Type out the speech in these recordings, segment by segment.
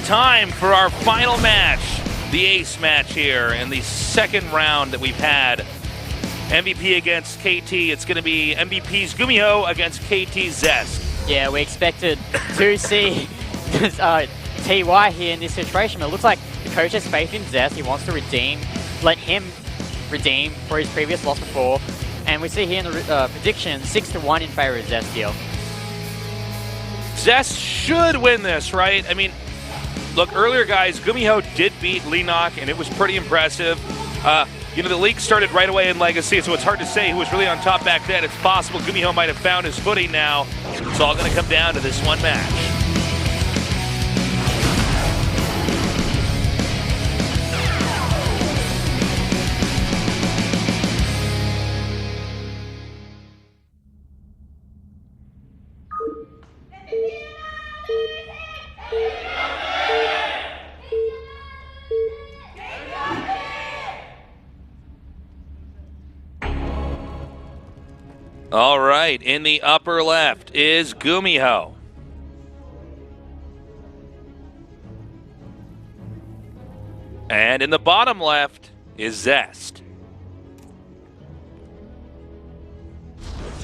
time for our final match, the ace match here in the second round that we've had. MVP against KT. It's going to be MVP's Gumiho against KT Zest. Yeah, we expected to see TY here in this situation, but it looks like the coach has faith in Zest. He wants to let him redeem for his previous loss before. And we see here in the prediction, 6-1 in favor of Zest here. Zest should win this, right? I mean, look, earlier, guys, Gumiho did beat Leenock, and it was pretty impressive. You know, the league started right away in Legacy, so it's hard to say who was really on top back then. It's possible Gumiho might have found his footing now. It's all going to come down to this one match. All right, in the upper left is Gumiho. And in the bottom left is Zest.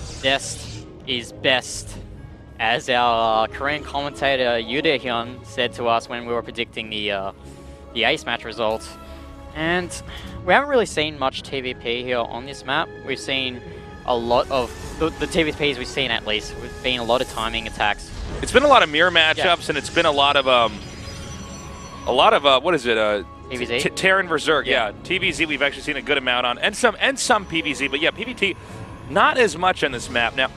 Zest is best, as our Korean commentator Yoo Dae-hyun said to us when we were predicting the ace match results. And we haven't really seen much TVP here on this map. We've seen a lot of the TVPs we've seen, at least. We've been a lot of timing attacks. It's been a lot of mirror matchups, and it's been a lot of what is it? TVZ? Terran Berserk, yeah. TVZ we've actually seen a good amount on, and some PVZ, but yeah, PVT not as much on this map. Now,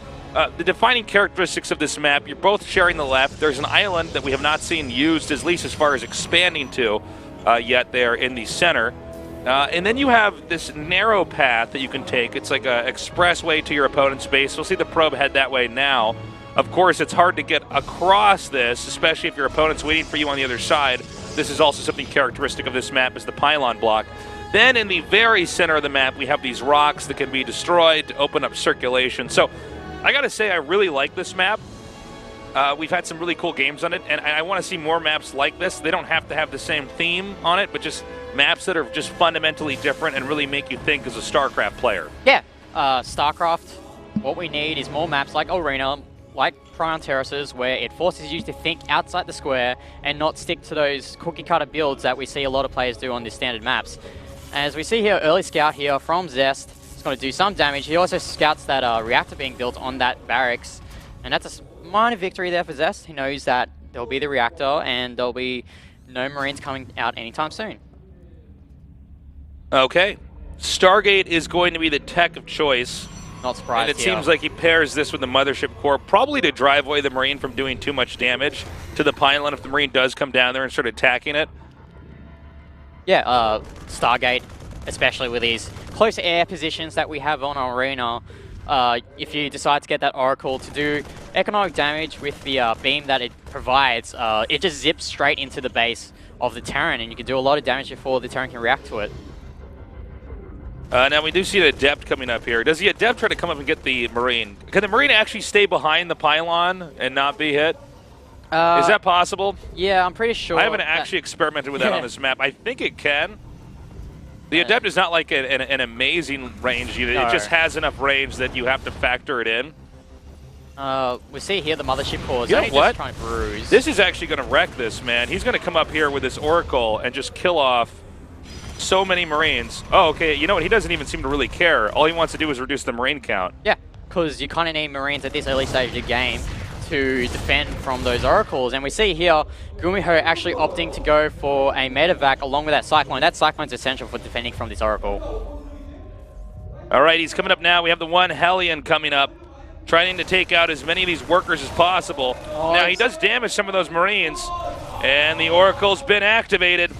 the defining characteristics of this map, you're both sharing the left. There's an island that we have not seen used, at least as far as expanding to, yet there in the center. And then you have this narrow path that you can take. It's like an expressway to your opponent's base. We'll see the probe head that way now. Of course, it's hard to get across this, especially if your opponent's waiting for you on the other side. This is also something characteristic of this map, is the pylon block. Then in the very center of the map, we have these rocks that can be destroyed to open up circulation. So I got to say, I really like this map. We've had some really cool games on it, and I want to see more maps like this. They don't have to have the same theme on it, but just maps that are just fundamentally different and really make you think as a Starcraft player. Yeah, Starcraft, what we need is more maps like Ulrena, like Prion Terraces, where it forces you to think outside the square and not stick to those cookie-cutter builds that we see a lot of players do on the standard maps. As we see here, early scout here from Zest. It's going to do some damage. He also scouts that reactor being built on that barracks, and that's a minor victory there for Zest. He knows that there'll be the reactor and there'll be no Marines coming out anytime soon. Okay. Stargate is going to be the tech of choice. Not surprised. And it seems like he pairs this with the Mothership Core, probably to drive away the Marine from doing too much damage to the pylon if the Marine does come down there and start attacking it. Yeah, Stargate, especially with these close air positions that we have on our arena. If you decide to get that Oracle to do economic damage with the beam that it provides, it just zips straight into the base of the Terran, and you can do a lot of damage before the Terran can react to it. Now we do see the Adept coming up here. Does the Adept try to come up and get the Marine? Can the Marine actually stay behind the pylon and not be hit? Is that possible? Yeah, I'm pretty sure. I haven't actually experimented with that on this map. I think it can. The Adept is not like an amazing range unit. No. It just has enough range that you have to factor it in. We see here the Mothership Core. You know what? Just trying to bruise. This is actually going to wreck this, man. He's going to come up here with this Oracle and just kill off so many Marines. Oh, okay. You know what? He doesn't even seem to really care. All he wants to do is reduce the Marine count. Yeah, because you kind of need Marines at this early stage of the game to defend from those Oracles. And we see here Gumiho actually opting to go for a medevac along with that Cyclone. That Cyclone's essential for defending from this Oracle. All right, he's coming up now. We have the one Hellion coming up, trying to take out as many of these workers as possible. Oh, now, he does damage some of those Marines, and the Oracle's been activated.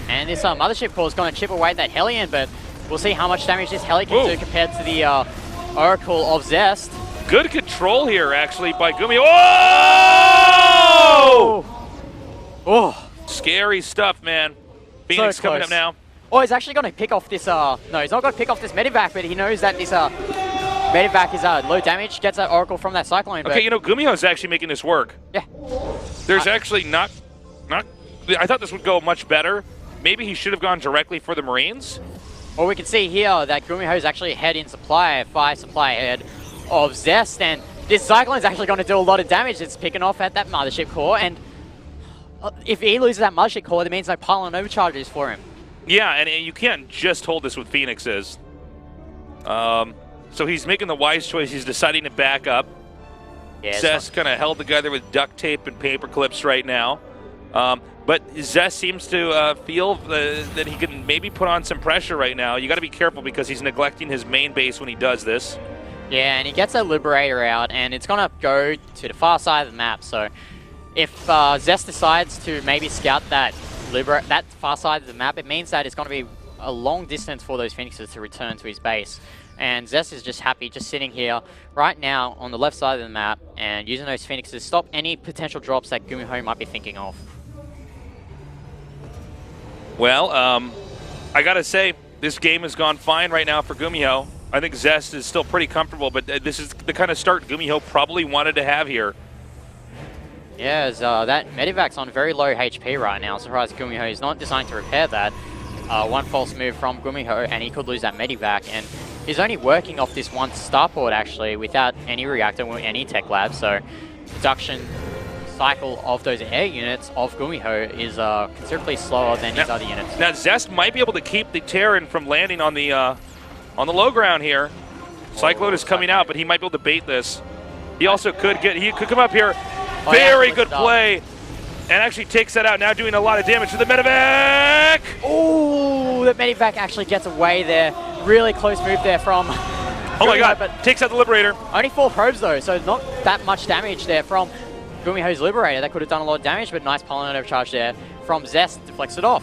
And this Mothership Core is going to chip away at that Hellion, but we'll see how much damage this Heli can do compared to the Oracle of Zest. Good control here, actually, by Gumi. Oh! Oh! Scary stuff, man. Phoenix coming up now. Oh, he's actually going to pick off this, no, he's not going to pick off this medevac, but he knows that this medevac is low damage, gets that Oracle from that Cyclone. Okay, you know, Gumiho's actually making this work. Yeah. There's actually not I thought this would go much better. Maybe he should have gone directly for the Marines. Well, we can see here that Gumiho is actually ahead in supply, 5 supply ahead of Zest, and this Cyclone is actually going to do a lot of damage. It's picking off at that Mothership core, and if he loses that Mothership core, that means no pylon overcharges for him. Yeah, and you can't just hold this with Phoenixes. So he's making the wise choice. He's deciding to back up. Yeah, Zest kind of held together with duct tape and paper clips right now. But Zest seems to feel that he can maybe put on some pressure right now. You got to be careful because he's neglecting his main base when he does this. Yeah, and he gets a Liberator out, and it's going to go to the far side of the map. So if Zest decides to maybe scout that far side of the map, it means that it's going to be a long distance for those Phoenixes to return to his base. And Zest is just happy just sitting here right now on the left side of the map and using those Phoenixes to stop any potential drops that Gumiho might be thinking of. Well, I got to say, this game has gone fine right now for Gumiho. I think Zest is still pretty comfortable, but this is the kind of start Gumiho probably wanted to have here. Yeah, that Medivac's on very low HP right now. Surprised Gumiho is not designed to repair that. One false move from Gumiho, and he could lose that Medivac. And he's only working off this one starport, actually, without any reactor or any tech lab. So production cycle of those air units of Gumiho is considerably slower than his other units. Now Zest might be able to keep the Terran from landing on the low ground here. Cyclone is coming out, but he might be able to bait this. He also could come up here. Very good play, and actually takes that out. Now doing a lot of damage to the Medivac. Oh, the Medivac actually gets away there. Really close move there from. Oh my God! But takes out the Liberator. Only 4 probes though, so not that much damage there from Gumiho's Liberator. That could have done a lot of damage, but nice pylon overcharge there from Zest, deflects it off.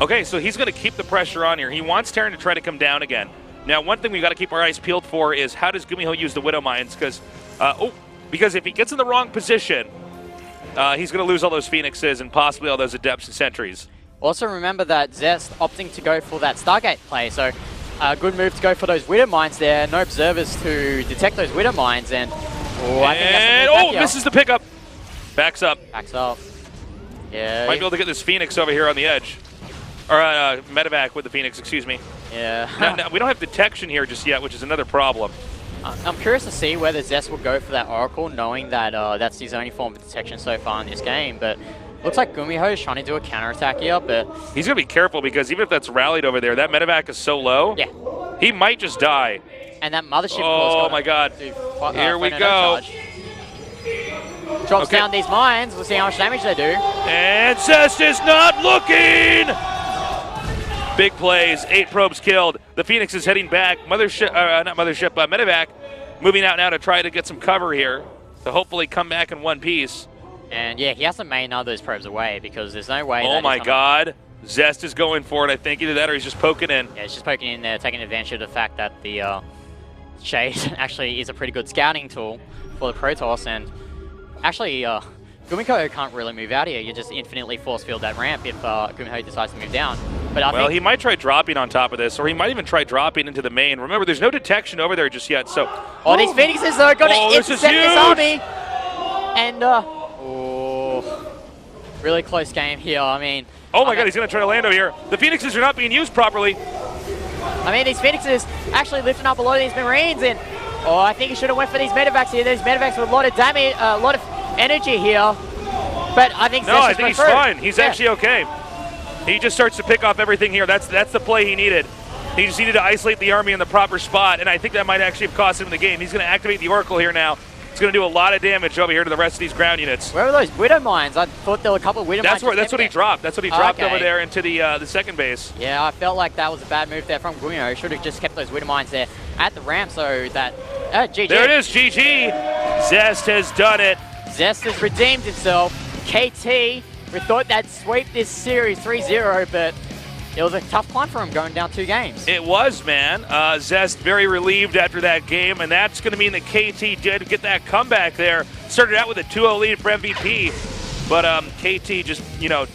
Okay, so he's going to keep the pressure on here. He wants Terran to try to come down again. Now, one thing we've got to keep our eyes peeled for is how does Gumiho use the Widow Mines? Because if he gets in the wrong position, he's going to lose all those Phoenixes and possibly all those Adepts and Sentries. Also remember that Zest opting to go for that Stargate play, so a good move to go for those Widow Mines there. No observers to detect those Widow Mines, and I think that's misses the pickup. Backs up. Backs up. Yeah. Might be able to get this Phoenix over here on the edge. Or Medivac with the Phoenix, excuse me. Yeah. now, we don't have detection here just yet, which is another problem. I'm curious to see whether Zest will go for that Oracle, knowing that that's his only form of detection so far in this game. But looks like Gumiho is trying to do a counterattack here, but he's going to be careful because even if that's rallied over there, that Medivac is so low, he might just die. And that Mothership oh my God. Here we go. Drops down these mines. We'll see how much damage they do. And Zest is not looking! Big plays, 8 probes killed. The Phoenix is heading back. Medivac moving out now to try to get some cover here to hopefully come back in one piece. And yeah, he has to main all those probes away because there's no way. Oh my God. Zest is going for it. I think either that or he's just poking in. Yeah, he's just poking in there, taking advantage of the fact that the Shade actually is a pretty good scouting tool for the Protoss. And actually, Gumiho can't really move out here. You just infinitely force field that ramp if Gumiho decides to move down. But I think he might try dropping on top of this, or he might even try dropping into the main. Remember, there's no detection over there just yet, so... Oh, these Phoenixes are going to intercept this army! And, really close game here, I mean... Oh my God, he's going to try to land over here. The Phoenixes are not being used properly. I mean, these Phoenixes actually lifting up a lot of these Marines, and... Oh, I think he should have went for these Medivacs here. These Medivacs with a lot of damage, a lot of energy here. But I think I think he's fine. He's actually okay. He just starts to pick off everything here. That's the play he needed. He just needed to isolate the army in the proper spot, and I think that might actually have cost him the game. He's going to activate the Oracle here now. It's going to do a lot of damage over here to the rest of these ground units. Where were those Widow Mines? I thought there were a couple of Widow Mines. That's what he dropped. That's what he dropped over there into the second base. Yeah, I felt like that was a bad move there from Gumiho. Should have just kept those Widow Mines there at the ramp so that... GG. There it is, GG. Zest has done it. Zest has redeemed himself. KT, we thought they'd sweep this series 3-0, but it was a tough climb for him going down 2 games. It was, man. Zest very relieved after that game, and that's going to mean that KT did get that comeback there. Started out with a 2-0 lead for MVP, but KT just,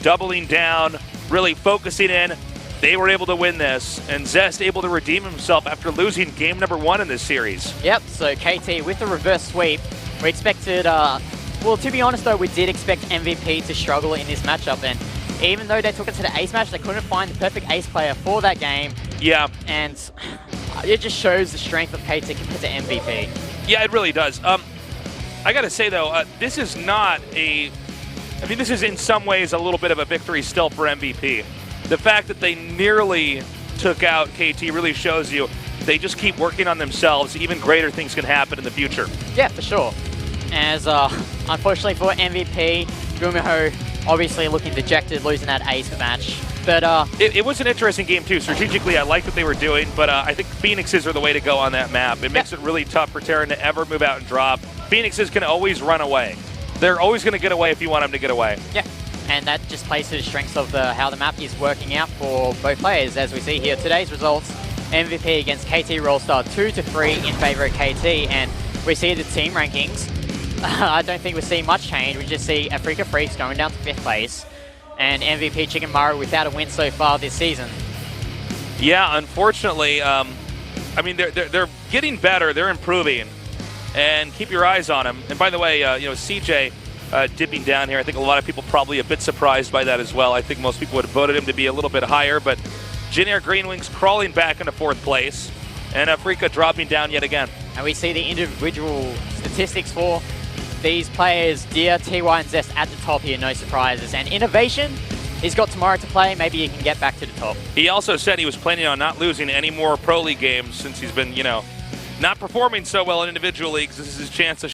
doubling down, really focusing in. They were able to win this, and Zest able to redeem himself after losing game number 1 in this series. Yep, so KT with the reverse sweep. We expected Well, to be honest though, we did expect MVP to struggle in this matchup, and even though they took it to the ace match, they couldn't find the perfect ace player for that game. Yeah. And it just shows the strength of KT compared to MVP. Yeah, it really does. I got to say, though, this is not a... I mean, this is in some ways a little bit of a victory still for MVP. The fact that they nearly took out KT really shows you they just keep working on themselves. Even greater things can happen in the future. Yeah, for sure. As unfortunately for MVP, Gumiho obviously looking dejected, losing that ace match. But it was an interesting game too. Strategically, I like what they were doing, but I think Phoenixes are the way to go on that map. It makes it really tough for Terran to ever move out and drop. Phoenixes can always run away. They're always going to get away if you want them to get away. Yeah, and that just plays to the strengths of how the map is working out for both players. As we see here, today's results, MVP against KT Rollstar 2-3 in favor of KT, and we see the team rankings. I don't think we see much change. We just see Afrika Freaks going down to 5th place, and MVP Chicken Maru without a win so far this season. Yeah, unfortunately, I mean they're getting better. They're improving, and keep your eyes on them. And by the way, you know, CJ dipping down here. I think a lot of people probably a bit surprised by that as well. I think most people would have voted him to be a little bit higher, but Jin Air Green Wings crawling back into 4th place, and Afrika dropping down yet again. And we see the individual statistics for these players, Deer, TY, and Zest at the top here, no surprises. And Innovation, he's got tomorrow to play, maybe he can get back to the top. He also said he was planning on not losing any more Pro League games since he's been, you know, not performing so well in individual leagues. This is his chance to